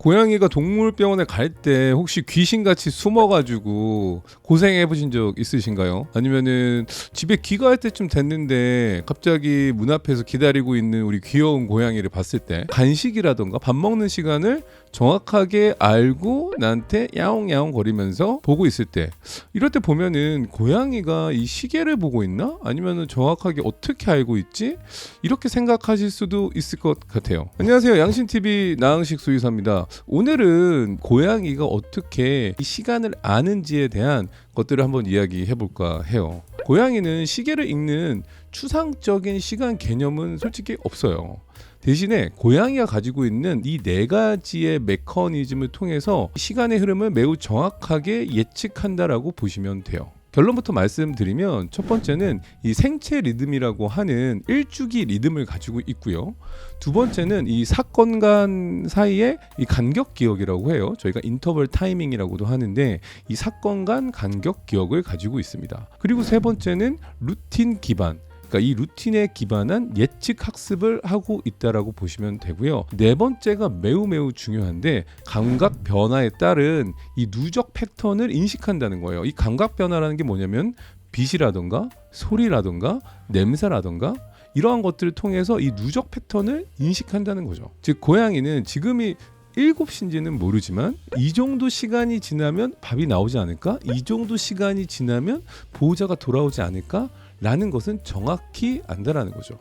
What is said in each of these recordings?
고양이가 동물병원에 갈 때 혹시 귀신같이 숨어가지고 고생해보신 적 있으신가요? 아니면은 집에 귀가할 때쯤 됐는데 갑자기 문 앞에서 기다리고 있는 우리 귀여운 고양이를 봤을 때 간식이라던가 밥 먹는 시간을 정확하게 알고 나한테 야옹야옹 거리면서 보고 있을 때, 이럴 때 보면은 고양이가 이 시계를 보고 있나? 아니면은 정확하게 어떻게 알고 있지? 이렇게 생각하실 수도 있을 것 같아요. 안녕하세요, 양신TV 나흥식 수의사입니다. 오늘은 고양이가 어떻게 이 시간을 아는지에 대한 것들을 한번 이야기해 볼까 해요. 고양이는 시계를 읽는 추상적인 시간 개념은 솔직히 없어요. 대신에 고양이가 가지고 있는 이 네 가지의 메커니즘을 통해서 시간의 흐름을 매우 정확하게 예측한다라고 보시면 돼요. 결론부터 말씀드리면, 첫 번째는 이 생체 리듬이라고 하는 일주기 리듬을 가지고 있고요. 두 번째는 이 사건 간 사이에 이 간격 기억이라고 해요. 저희가 인터벌 타이밍이라고도 하는데, 이 사건 간 간격 기억을 가지고 있습니다. 그리고 세 번째는 루틴 기반, 그러니까 이 루틴에 기반한 예측 학습을 하고 있다라고 보시면 되고요. 네 번째가 매우 중요한데, 감각 변화에 따른 이 누적 패턴을 인식한다는 거예요. 이 감각 변화라는 게 뭐냐면 빛이라던가 소리라던가 냄새라던가 이러한 것들을 통해서 이 누적 패턴을 인식한다는 거죠. 즉 고양이는 지금이 7시인지는 모르지만 이 정도 시간이 지나면 밥이 나오지 않을까? 이 정도 시간이 지나면 보호자가 돌아오지 않을까? 라는 것은 정확히 안다라는 거죠.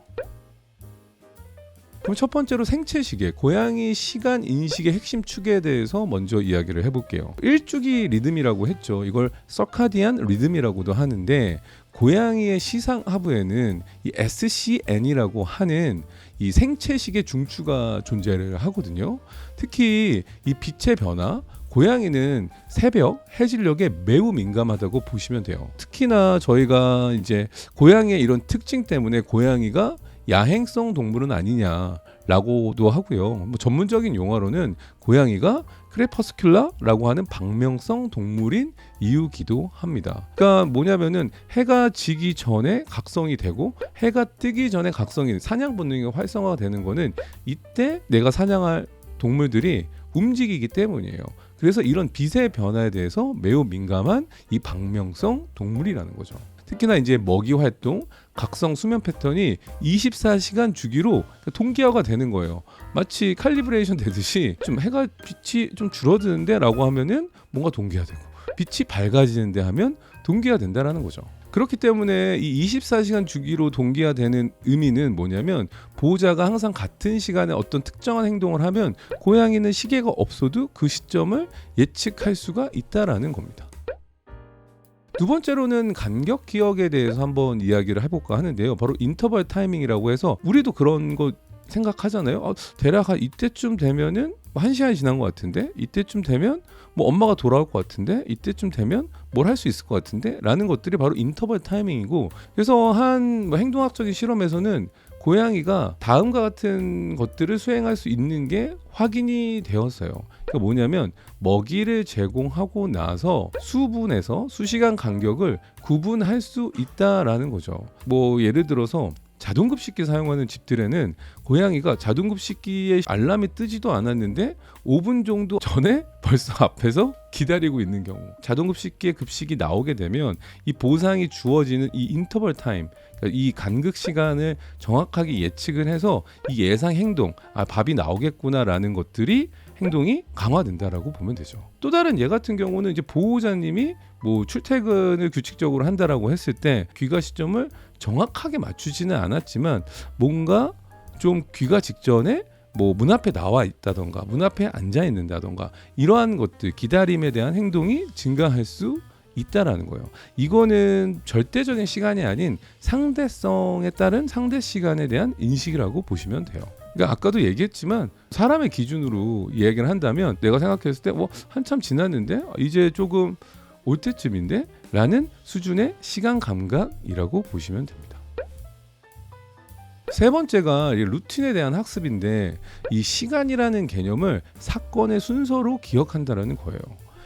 그럼 첫 번째로 생체시계, 고양이 시간 인식의 핵심 축에 대해서 먼저 이야기를 해볼게요. 일주기 리듬이라고 했죠. 이걸 서카디안 리듬이라고도 하는데, 고양이의 시상 하부에는 이 SCN이라고 하는 이 생체시계 중추가 존재를 하거든요. 특히 이 빛의 변화, 고양이는 새벽 해질녘에 매우 민감하다고 보시면 돼요. 특히나 저희가 이제 고양이의 이런 특징 때문에 고양이가 야행성 동물은 아니냐라고도 하고요. 뭐 전문적인 용어로는 고양이가 크레퍼스큘라라고 하는 방명성 동물인 이유기도 합니다. 그러니까 뭐냐면은 해가 지기 전에 각성이 되고 해가 뜨기 전에 각성이, 사냥 본능이 활성화가 되는 거는 이때 내가 사냥할 동물들이 움직이기 때문이에요. 그래서 이런 빛의 변화에 대해서 매우 민감한 이 방명성 동물이라는 거죠. 특히나 이제 먹이 활동, 각성 수면 패턴이 24시간 주기로 동기화가 되는 거예요. 마치 칼리브레이션 되듯이 좀 해가 빛이 좀 줄어드는데 라고 하면은 뭔가 동기화되고, 빛이 밝아지는데 하면 동기화된다라는 거죠. 그렇기 때문에 이 24시간 주기로 동기화되는 의미는 뭐냐면, 보호자가 항상 같은 시간에 어떤 특정한 행동을 하면 고양이는 시계가 없어도 그 시점을 예측할 수가 있다라는 겁니다. 두 번째로는 간격 기억에 대해서 한번 이야기를 해볼까 하는데요. 바로 인터벌 타이밍이라고 해서, 우리도 그런 거 생각하잖아요. 대략 한 이때쯤 되면은 1시간이 지난 것 같은데, 이때쯤 되면 뭐 엄마가 돌아올 것 같은데, 이때쯤 되면 뭘 할 수 있을 것 같은데 라는 것들이 바로 인터벌 타이밍이고, 그래서 한 뭐 행동학적인 실험에서는 고양이가 다음과 같은 것들을 수행할 수 있는 게 확인이 되었어요. 그러니까 뭐냐면, 먹이를 제공하고 나서 수분에서 수시간 간격을 구분할 수 있다라는 거죠. 뭐 예를 들어서 자동급식기 사용하는 집들에는 고양이가 자동급식기에 알람이 뜨지도 않았는데 5분 정도 전에 벌써 앞에서 기다리고 있는 경우, 자동급식기에 급식이 나오게 되면 이 보상이 주어지는 이 인터벌 타임, 그러니까 이 간극 시간을 정확하게 예측을 해서 이 예상 행동, 밥이 나오겠구나라는 것들이 행동이 강화된다라고 보면 되죠. 또 다른 예 같은 경우는 이제 보호자님이 뭐 출퇴근을 규칙적으로 한다라고 했을 때 귀가 시점을 정확하게 맞추지는 않았지만 뭔가 좀 귀가 직전에 뭐 문 앞에 나와 있다던가 문 앞에 앉아 있는다던가 이러한 것들, 기다림에 대한 행동이 증가할 수 있다라는 거예요. 이거는 절대적인 시간이 아닌 상대성에 따른 상대 시간에 대한 인식이라고 보시면 돼요. 그러니까 아까도 얘기했지만 사람의 기준으로 이야기를 한다면, 내가 생각했을 때 한참 지났는데 이제 조금 올 때쯤인데 라는 수준의 시간 감각이라고 보시면 됩니다. 세 번째가 루틴에 대한 학습인데, 이 시간이라는 개념을 사건의 순서로 기억한다라는 거예요.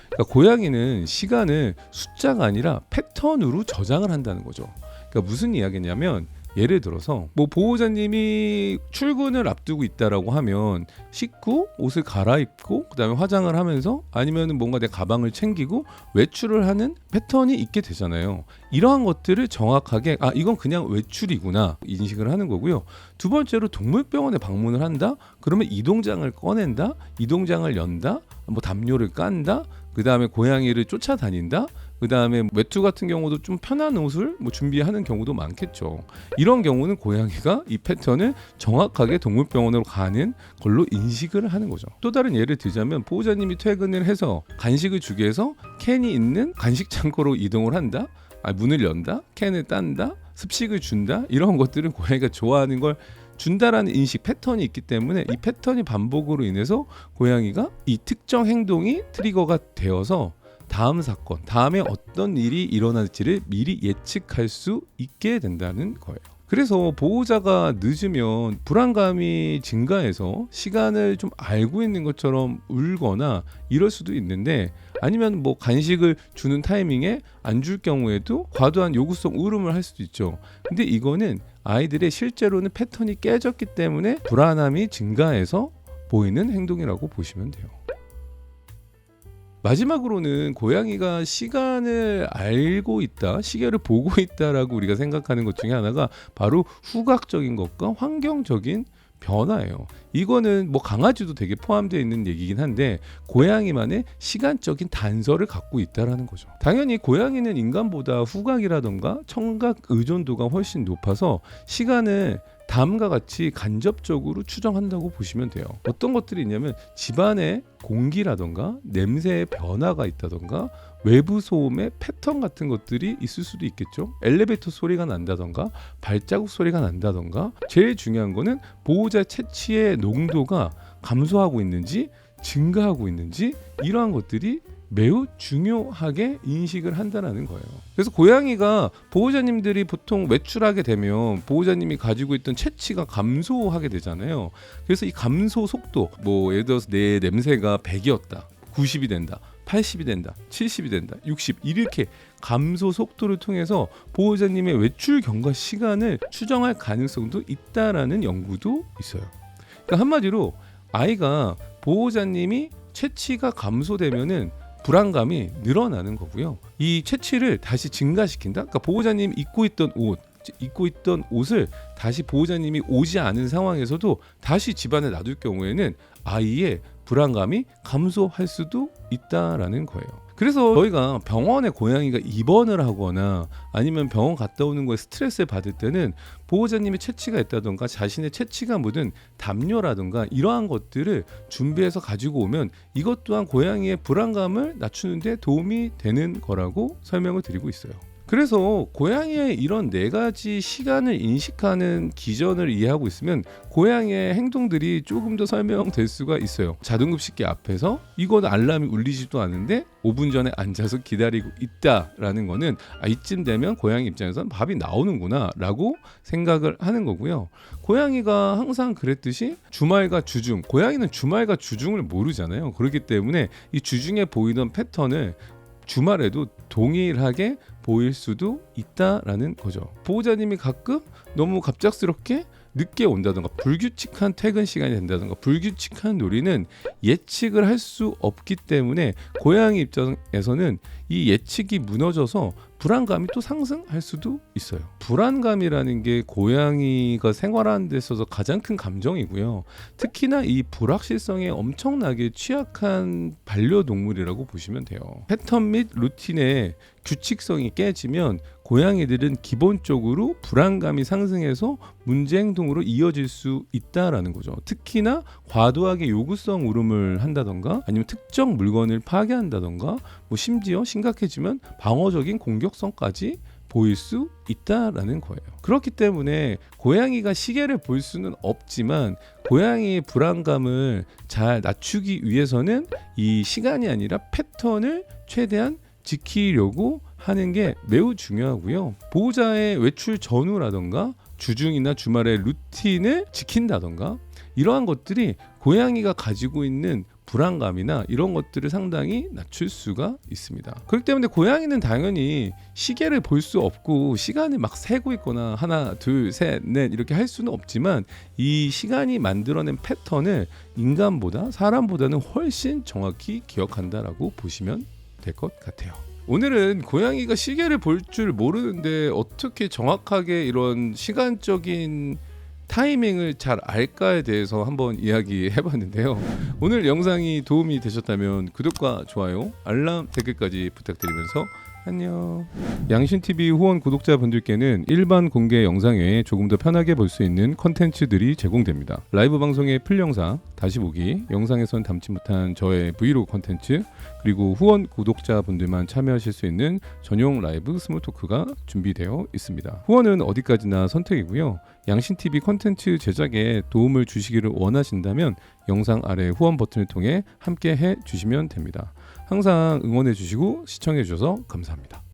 그러니까 고양이는 시간을 숫자가 아니라 패턴으로 저장을 한다는 거죠. 그러니까 무슨 이야기냐면, 예를 들어서 뭐 보호자님이 출근을 앞두고 있다라고 하면 씻고 옷을 갈아입고 그다음에 화장을 하면서 아니면 뭔가 내 가방을 챙기고 외출을 하는 패턴이 있게 되잖아요. 이러한 것들을 정확하게 이건 그냥 외출이구나 인식을 하는 거고요. 두 번째로 동물병원에 방문을 한다? 그러면 이동장을 꺼낸다? 이동장을 연다? 뭐 담요를 깐다? 그 다음에 고양이를 쫓아다닌다? 그 다음에 외투 같은 경우도 좀 편한 옷을 뭐 준비하는 경우도 많겠죠. 이런 경우는 고양이가 이 패턴을 정확하게 동물병원으로 가는 걸로 인식을 하는 거죠. 또 다른 예를 들자면 보호자님이 퇴근을 해서 간식을 주기 위해서 캔이 있는 간식 창고로 이동을 한다? 문을 연다? 캔을 딴다? 습식을 준다? 이런 것들은 고양이가 좋아하는 걸 준다라는 인식 패턴이 있기 때문에 이 패턴이 반복으로 인해서 고양이가 이 특정 행동이 트리거가 되어서 다음 사건, 다음에 어떤 일이 일어날지를 미리 예측할 수 있게 된다는 거예요. 그래서 보호자가 늦으면 불안감이 증가해서 시간을 좀 알고 있는 것처럼 울거나 이럴 수도 있는데, 아니면 뭐 간식을 주는 타이밍에 안 줄 경우에도 과도한 요구성 울음을 할 수도 있죠. 근데 이거는 아이들의 실제로는 패턴이 깨졌기 때문에 불안함이 증가해서 보이는 행동이라고 보시면 돼요. 마지막으로는 고양이가 시간을 알고 있다, 시계를 보고 있다라고 우리가 생각하는 것 중에 하나가 바로 후각적인 것과 환경적인 변화예요. 이거는 뭐 강아지도 되게 포함되어 있는 얘기긴 한데 고양이만의 시간적인 단서를 갖고 있다라는 거죠. 당연히 고양이는 인간보다 후각이라던가 청각 의존도가 훨씬 높아서 시간을 다음과 같이 간접적으로 추정한다고 보시면 돼요. 어떤 것들이 있냐면 집안의 공기라던가 냄새의 변화가 있다던가 외부 소음의 패턴 같은 것들이 있을 수도 있겠죠. 엘리베이터 소리가 난다던가 발자국 소리가 난다던가, 제일 중요한 거는 보호자 채취의 농도가 감소하고 있는지 증가하고 있는지, 이러한 것들이 매우 중요하게 인식을 한다는 거예요. 그래서 고양이가 보호자님들이 보통 외출하게 되면 보호자님이 가지고 있던 채취가 감소하게 되잖아요. 그래서 이 감소 속도, 뭐 예를 들어서 내 냄새가 100이었다 90이 된다 80이 된다 70이 된다 60, 이렇게 감소 속도를 통해서 보호자님의 외출 경과 시간을 추정할 가능성도 있다라는 연구도 있어요. 그러니까 한마디로 아이가 보호자님이 채취가 감소되면은 불안감이 늘어나는 거고요. 이 채취를 다시 증가시킨다. 그러니까 보호자님이 입고 있던 옷을 다시 보호자님이 오지 않은 상황에서도 다시 집안에 놔둘 경우에는 아이의 불안감이 감소할 수도 있다라는 거예요. 그래서 저희가 병원에 고양이가 입원을 하거나 아니면 병원 갔다 오는 거에 스트레스를 받을 때는 보호자님의 채취가 있다던가 자신의 채취가 묻은 담요라던가 이러한 것들을 준비해서 가지고 오면 이것 또한 고양이의 불안감을 낮추는 데 도움이 되는 거라고 설명을 드리고 있어요. 그래서 고양이의 이런 4가지 시간을 인식하는 기전을 이해하고 있으면 고양이의 행동들이 조금 더 설명될 수가 있어요. 자동급식기 앞에서 이건 알람이 울리지도 않는데 5분 전에 앉아서 기다리고 있다라는 거는 이쯤 되면 고양이 입장에서는 밥이 나오는구나 라고 생각을 하는 거고요. 고양이가 항상 그랬듯이 주말과 주중, 고양이는 주말과 주중을 모르잖아요. 그렇기 때문에 이 주중에 보이던 패턴을 주말에도 동일하게 보일 수도 있다라는 거죠. 보호자님이 가끔 너무 갑작스럽게 늦게 온다던가 불규칙한 퇴근 시간이 된다던가 불규칙한 놀이는 예측을 할 수 없기 때문에 고양이 입장에서는 이 예측이 무너져서 불안감이 또 상승할 수도 있어요. 불안감이라는 게 고양이가 생활하는 데 있어서 가장 큰 감정이고요. 특히나 이 불확실성에 엄청나게 취약한 반려동물이라고 보시면 돼요. 패턴 및 루틴의 규칙성이 깨지면 고양이들은 기본적으로 불안감이 상승해서 문제 행동으로 이어질 수 있다라는 거죠. 특히나 과도하게 요구성 울음을 한다던가 아니면 특정 물건을 파괴한다던가 뭐 심지어 심각해지면 방어적인 공격성까지 보일 수 있다라는 거예요. 그렇기 때문에 고양이가 시계를 볼 수는 없지만 고양이의 불안감을 잘 낮추기 위해서는 이 시간이 아니라 패턴을 최대한 지키려고 하는 게 매우 중요하고요. 보호자의 외출 전후라던가 주중이나 주말의 루틴을 지킨다던가 이러한 것들이 고양이가 가지고 있는 불안감이나 이런 것들을 상당히 낮출 수가 있습니다. 그렇기 때문에 고양이는 당연히 시계를 볼 수 없고 시간을 막 세고 있거나 하나 둘 셋 넷 이렇게 할 수는 없지만 이 시간이 만들어낸 패턴을 인간보다 사람보다는 훨씬 정확히 기억한다라고 보시면 될 것 같아요. 오늘은 고양이가 시계를 볼 줄 모르는데 어떻게 정확하게 이런 시간적인 타이밍을 잘 알까에 대해서 한번 이야기해봤는데요. 오늘 영상이 도움이 되셨다면 구독과 좋아요, 알람, 댓글까지 부탁드리면서 안녕. 양신TV 후원 구독자분들께는 일반 공개 영상 외에 조금 더 편하게 볼 수 있는 컨텐츠들이 제공됩니다. 라이브 방송의 풀영상, 다시 보기, 영상에선 담지 못한 저의 브이로그 컨텐츠, 그리고 후원 구독자분들만 참여하실 수 있는 전용 라이브 스몰 토크가 준비되어 있습니다. 후원은 어디까지나 선택이고요. 양신TV 컨텐츠 제작에 도움을 주시기를 원하신다면 영상 아래 후원 버튼을 통해 함께 해주시면 됩니다. 항상 응원해 주시고 시청해 주셔서 감사합니다.